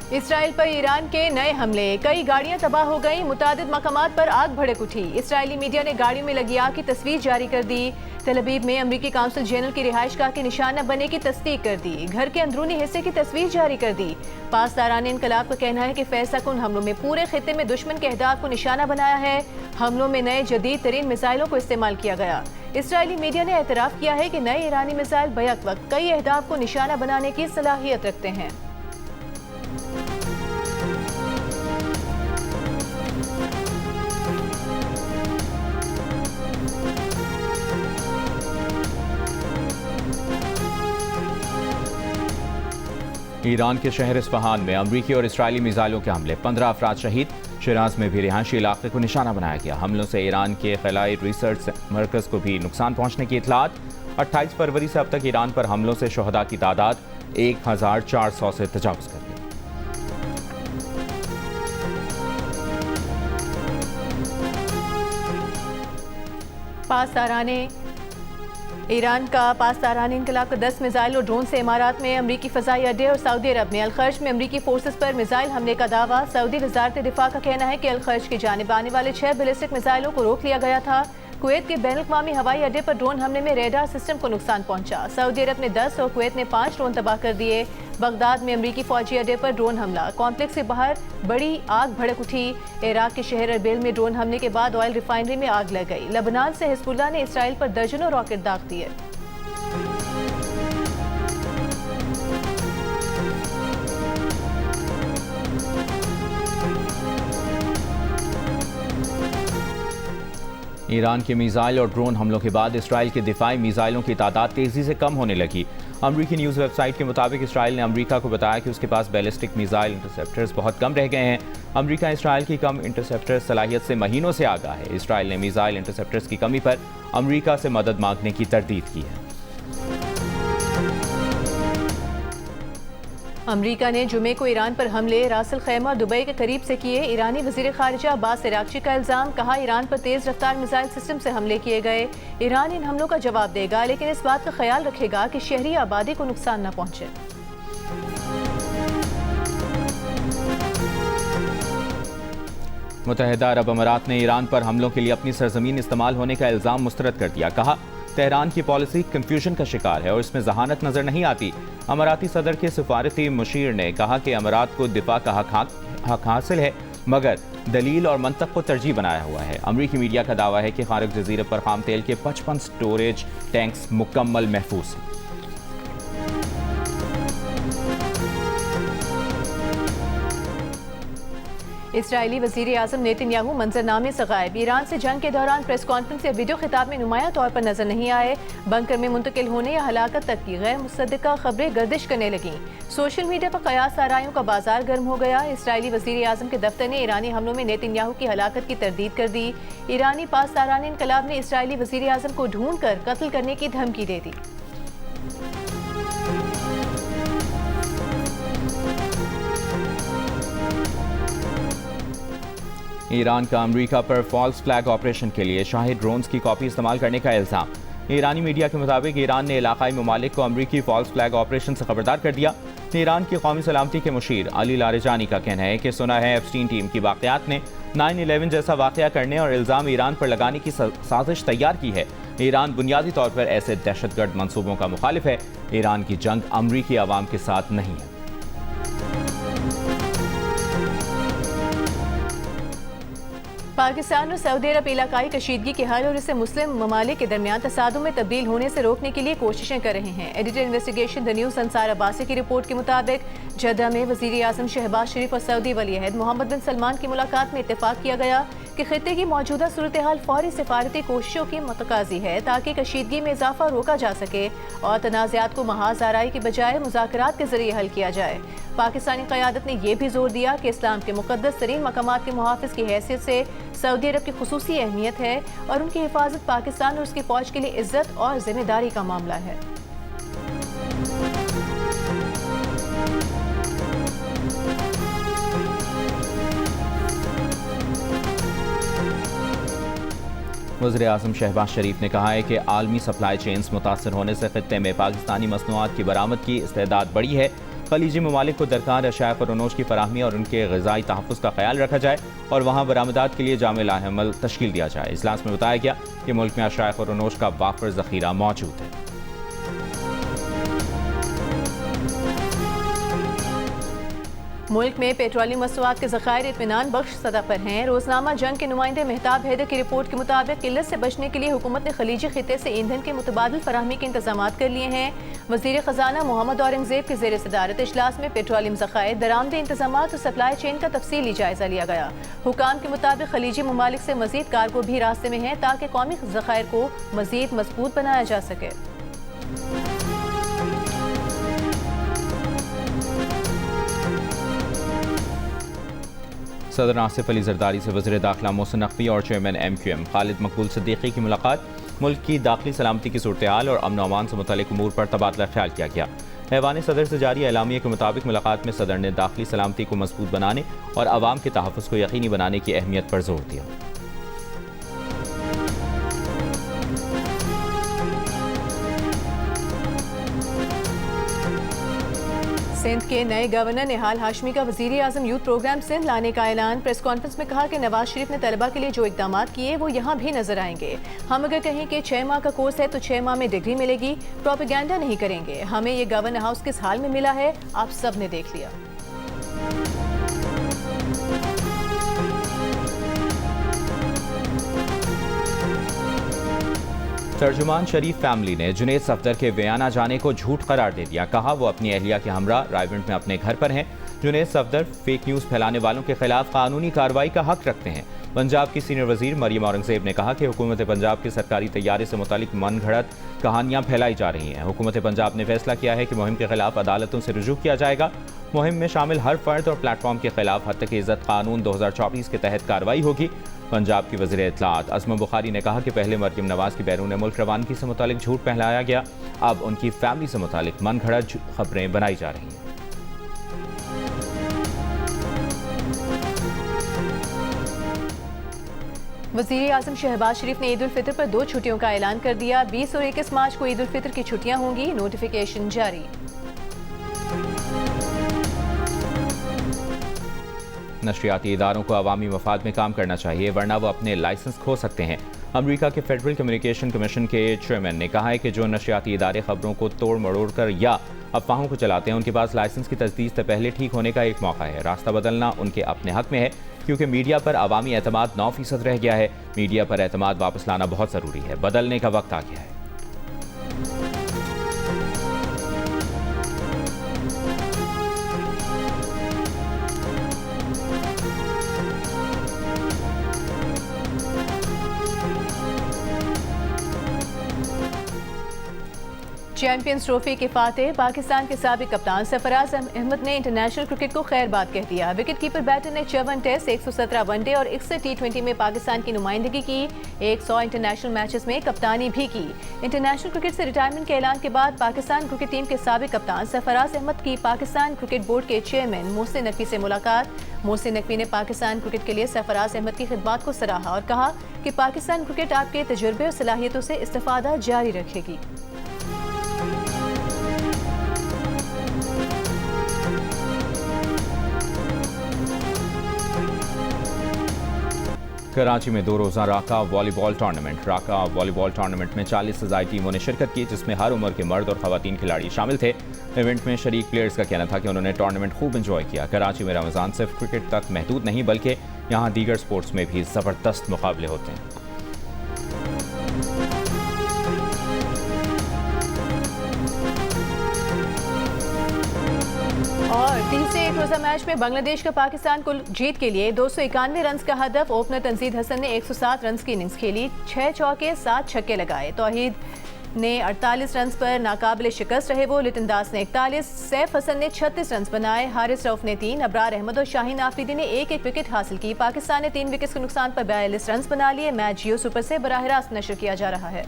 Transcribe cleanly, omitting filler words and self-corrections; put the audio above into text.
Israel पर Iran के नए हमले, कई गाड़ियां तबाह हो गईं, मुतादिद मकामात पर आग भड़क उठी। इसराइली मीडिया ने गाड़ियों में लगी आग की तस्वीर जारी कर दी। तेल अवीव में अमरीकी काउंसिल जनरल की रिहाइशगाह के निशाना बनने की तस्दीक कर दी। घर के अंदरूनी हिस्से की तस्वीर जारी कर दी। पासदारान इनकलाब का कहना है कि फैसलाकुन हमलों में पूरे खित्ते में दुश्मन के अहदाफ को निशाना बनाया है। हमलों में नए जदीद तरीन मिसाइलों को इस्तेमाल किया गया। इसराइली मीडिया ने एतराफ़ किया है कि नए ईरानी मिसाइल बैक वक्त कई अहदाफ को निशाना बनाने की सलाहियत रखते हैं। ईरान के शहर इस्फहान में अमरीकी और इसराइली मिसाइलों के हमले, 15 अफराद शहीद। शिराज में भी रिहायशी इलाके को निशाना बनाया गया। हमलों से ईरान के खलाई रिसर्च मरकज को भी नुकसान पहुंचने की इतलात। 28 फरवरी से अब तक ईरान पर हमलों से शहदा की तादाद 1400 से तजावुज कर गई। ईरान का पासदारान इनकलाब का 10 मिसाइल और ड्रोन से इमारात में अमरीकी फ़ज़ाई अड्डे और सऊदी अरब में अलखर्ज में अमरीकी फोर्सेस पर मिसाइल हमले का दावा। सऊदी वज़ारत दिफा का कहना है कि अलखर्ज की जानिब आने वाले 6 बैलिस्टिक मिसाइलों को रोक लिया गया था। कुवैत के बैनुल-अक़वामी हवाई अड्डे पर ड्रोन हमले में रेडार सिस्टम को नुकसान पहुंचा। सऊदी अरब ने 10 और कुवैत ने 5 ड्रोन तबाह कर दिए। बगदाद में अमरीकी फौजी अड्डे पर ड्रोन हमला, कॉम्प्लेक्स के बाहर बड़ी आग भड़क उठी। इराक के शहर अरबिल में ड्रोन हमले के बाद ऑयल रिफाइनरी में आग लग गई। लेबनान से हिज़्बुल्लाह ने इसराइल पर दर्जनों रॉकेट दाग दिए। ईरान के मिसाइल और ड्रोन हमलों के बाद इसराइल के दिफाई मिसाइलों की तादाद तेजी से कम होने लगी। अमरीकी न्यूज़ वेबसाइट के मुताबिक इसराइल ने अमरीका को बताया कि उसके पास बैलिस्टिक मिसाइल इंटरसेप्टर्स बहुत कम रह गए हैं। अमरीका इसराइल की कम इंटरसेप्टर सलाहियत से महीनों से आगाह है। इसराइल ने मिसाइल इंटरसेप्टर्स की कमी पर अमरीका से मदद मांगने की तरदीद की है। अमरीका ने जुमे को ईरान पर हमले रासल खैमा और दुबई के करीब से किए। ईरानी वज़ीर ख़ारिजा अब्बास अराग़ची का इल्ज़ाम, कहा ईरान पर तेज़ रफ्तार मिसाइल सिस्टम से हमले किए गए। ईरान इन हमलों का जवाब देगा, लेकिन इस बात का ख्याल रखेगा कि शहरी आबादी को नुकसान न पहुँचे। मुत्तहिदा अरब अमारात ने ईरान पर हमलों के लिए अपनी सरजमीन इस्तेमाल होने का इल्ज़ाम मुस्तरद कर दिया। कहा तेहरान की पॉलिसी कंफ्यूजन का शिकार है और इसमें जहानत नजर नहीं आती। अमाराती सदर के सिफारती मुशीर ने कहा कि अमारात को दिफा का हक हासिल है, मगर दलील और मंतक को तरजीह बनाया हुआ है। अमरीकी मीडिया का दावा है कि खारिज जजीरे पर खाम तेल के 55 स्टोरेज टैंक्स मुकम्मल महफूज हैं। इसराइली वज़ीर आज़म नेतन्याहू मंजरनामे से गायब। ईरान से जंग के दौरान प्रेस कॉन्फ्रेंस या वीडियो खिताब में नुमाया तौर पर नजर नहीं आए। बंकर में मुंतकिल होने या हलाकत तक की गैर मुसद्दिका खबरें गर्दिश करने लगीं। सोशल मीडिया पर कयास आराइयों का बाजार गर्म हो गया। इसराइली वज़ीर आज़म के दफ्तर ने ईरानी हमलों में नेतन्याहू की हलाकत की तरदीद कर दी। ईरानी पासदारान इनकलाब ने इसराइली वज़ीर आज़म को ढूंढ कर कत्ल करने की धमकी दे दी। ईरान का अमरीका पर फॉल्स फ्लैग ऑपरेशन के लिए शाही ड्रोन्स की कॉपी इस्तेमाल करने का इल्ज़ाम। ईरानी मीडिया के मुताबिक ईरान ने इलाकाई ममालिक को अमरीकी फॉल्स फ्लैग ऑपरेशन से खबरदार कर दिया। ईरान की कौमी सलामती के मुशीर अली लारेजानी का कहना है कि सुना है एप्स्टीन टीम की वाक़यात ने 9/11 जैसा वाक़या करने और इल्ज़ाम ईरान पर लगाने की साजिश तैयार की है। ईरान बुनियादी तौर पर ऐसे दहशतगर्द मंसूबों का मुखालिफ है। ईरान की जंग अमरीकी आवाम के साथ नहीं है। पाकिस्तान और सऊदी अरब इलाकाई कशीदगी के हल और इसे मुस्लिम ममालिक के दरमियान तसादुम में तब्दील होने से रोकने के लिए कोशिशें कर रहे हैं। Editor investigation the news Ansar Abbasi की रिपोर्ट के मुताबिक जद्दा में वज़ीर आज़म शहबाज शरीफ और सऊदी वली अहद मोहम्मद बिन सलमान की मुलाकात में इत्तेफाक किया गया कि खित्ते की मौजूदा सूरत हाल फौरी सिफारती कोशिशों की मतकाजी है, ताकि कशीदगी में इजाफा रोका जा सके और तनाज़ात को महाज आराई की बजाय मुज़ाकरात के जरिए हल किया जाए। पाकिस्तानी क़यादत ने यह भी जोर दिया कि इस्लाम के मुक़द्दस तरीन मकामात के मुहाफ़िज़ की हैसियत से सऊदी अरब की खुसूसी अहमियत है और उनकी हिफाजत पाकिस्तान और उसकी फ़ौज के लिए इज्जत और जिम्मेदारी का मामला है। वज़ीर-ए-आज़म शहबाज शरीफ ने कहा है कि आलमी सप्लाई चेन्स मुतासर होने से खित्ते में पाकिस्तानी मसनूआत की बरामद की इस्तेदाद बढ़ी है। खलीजी ममालिक को दरकार अशाया ख़ुरनोश की फराहमी और उनके ग़िज़ाई तहफ़्फ़ुज़ का ख्याल रखा जाए और वहाँ बरामदात के लिए जामे लाहेअमल तश्कील दिया जाए। इजलास में बताया गया कि मुल्क में अशाया ख़ुरनोश का वाफ़िर ज़ख़ीरा मौजूद है। मुल्क में पेट्रोलियम मसनूआत के ज़खायर इत्मीनान बख्श सतह पर हैं। रोजनामा जंग के नुमाइंदे मेहताब हैदर की रिपोर्ट के मुताबिक किल्लत से बचने के लिए हुकूमत ने खलीजी खिते से ईंधन के मुतबादिल फराहमी के इंतजाम कर लिए हैं। वज़ीर ख़जाना मोहम्मद औरंगज़ेब के ज़ेर सदारत इजलास में पेट्रोलियम ज़खायर, दरामदी इंतजाम और सप्लाई चेन का तफसीली जायजा लिया गया। हुकाम के मुताबिक खलीजी ममालिक से मज़ीद कार्गो भी रास्ते में है ताकि कौमी ज़खायर को मज़ीद मजबूत बनाया जा सके। सदर आसिफ अली जरदारी से वज़ीर दाखिला मोहसिन नकवी और चेयरमैन MQM खालिद मकबूल सिद्दीकी की मुलाकात। मुल्क की दाखिली सलामती की सूरत हाल और अमन अमान से मुतल्लिक़ उमूर पर तबादला ख्याल किया गया। ऐवान सदर से जारी एलामिया के मुताबिक मुलाकात में सदर ने दाखिली सलामती को मजबूत बनाने और आवाम के तहफ़्फ़ुज़ को यकीनी बनाने की अहमियत पर जोर दिया। सिंध के नए गवर्नर निहाल हाशमी का वज़ीर आज़म यूथ प्रोग्राम सिंध लाने का ऐलान। प्रेस कॉन्फ्रेंस में कहा कि नवाज शरीफ ने तलबा के लिए जो इकदाम किए वो यहाँ भी नजर आएंगे। हम अगर कहें कि 6 माह का कोर्स है तो 6 माह में डिग्री मिलेगी, प्रोपेगेंडा नहीं करेंगे। हमें ये गवर्नर हाउस किस हाल में मिला है आप सब ने देख लिया। तर्जुमान शरीफ फैमिली ने जुनेद सफदर के वियाना जाने को झूठ करार दे दिया। कहा वो अपनी अहलिया के हमरा रायविंड में अपने घर पर हैं। जुनेद सफदर फेक न्यूज़ फैलाने वालों के खिलाफ कानूनी कार्रवाई का हक रखते हैं। पंजाब की सीनियर वजीर मरियम औरंगजेब ने कहा कि हुकूमत पंजाब के सरकारी तैयारे से मुतालिक मन घड़त कहानियाँ फैलाई जा रही हैं। हुकूमत पंजाब ने फैसला किया है कि मुहिम के खिलाफ अदालतों से रुजू किया जाएगा। मुहिम में शामिल हर फर्द और प्लेटफॉर्म के खिलाफ हद तक इज्जत कानून 2024 के तहत कार्रवाई होगी। पंजाब की वज़ीर इत्तलात असमा बुखारी ने कहा कि पहले मरियम नवाज की बैरून मुल्क रवानगी से मुतालिक झूठ फैलाया गया, अब उनकी फैमिली से मुतालिक मन घड़त खबरें बनाई जा रही हैं। वज़ीर आज़म शहबाज शरीफ ने ईद उल फितर पर 2 छुट्टियों का ऐलान कर दिया। 20 और 21 मार्च को ईद उल फितर की छुट्टियां होंगी, नोटिफिकेशन जारी। नशरियाती इदारों को अवामी मफाद में काम करना चाहिए वरना वो अपने लाइसेंस खो सकते हैं। अमेरिका के फेडरल कम्युनिकेशन कमीशन के चेयरमैन ने कहा है कि जो नशरियाती इदारे खबरों को तोड़ मरोड़ कर या अफवाहों को चलाते हैं उनके पास लाइसेंस की तजदीद से पहले ठीक होने का एक मौका है। रास्ता बदलना उनके अपने हक में है क्योंकि मीडिया पर अवामी एतमाद 9% रह गया है। मीडिया पर एतमाद वापस लाना बहुत ज़रूरी है। बदलने का वक्त आ गया है। चैंपियंस ट्रॉफी के फातेह पाकिस्तान के साबिक कप्तान सरफराज अहमद ने इंटरनेशनल क्रिकेट को खैर बात कह दिया। विकेट कीपर बैटर ने 54 टेस्ट, 117 वनडे और 61 T20 में पाकिस्तान की नुमाइंदगी की। 100 इंटरनेशनल मैचेस में कप्तानी भी की। इंटरनेशनल क्रिकेट से रिटायरमेंट के ऐलान के बाद पाकिस्तान क्रिकेट टीम के साबिक कप्तान सरफराज अहमद की पाकिस्तान क्रिकेट बोर्ड के चेयरमैन मोहसिन नकवी से मुलाकात। मोहसिन नकवी ने पाकिस्तान क्रिकेट के लिए सरफराज अहमद की खिदमत को सराहा और कहा कि पाकिस्तान क्रिकेट आपके तजुर्बे और सलाहियतों से इस्तिफादा जारी रखेगी। कराची में 2 रोज़ा राका वॉलीबॉल टूर्नामेंट। राका वॉलीबॉल टूर्नामेंट में 40 से ज़ायद टीमों ने शिरकत की जिसमें हर उम्र के मर्द और ख़वातीन खिलाड़ी शामिल थे। इवेंट में शरीक प्लेयर्स का कहना था कि उन्होंने टूर्नामेंट खूब एंजॉय किया। कराची में रमज़ान सिर्फ क्रिकेट तक महदूद नहीं बल्कि यहाँ दीगर स्पोर्ट्स में भी ज़बरदस्त मुकाबले होते हैं। और तीसरे एक रोजा मैच में बांग्लादेश का पाकिस्तान को जीत के लिए 291 रन का हदफ। ओपनर तंजीद हसन ने 107 रन की इनिंग्स खेली, 6 चौके 7 छक्के लगाए। तौहीद ने 48 रन पर नाकाबिले शिकस्त रहे वो। लिटन दास ने 41, सैफ हसन ने 36 रन बनाए। हारिस रऊफ ने 3, अबरार अहमद और शाहीन आफरीदी ने एक विकेट हासिल की। पाकिस्तान ने 3 विकेट के नुकसान पर 42 रन बना लिए। मैच जियो सुपर से बराह रास्त नशर किया जा रहा है।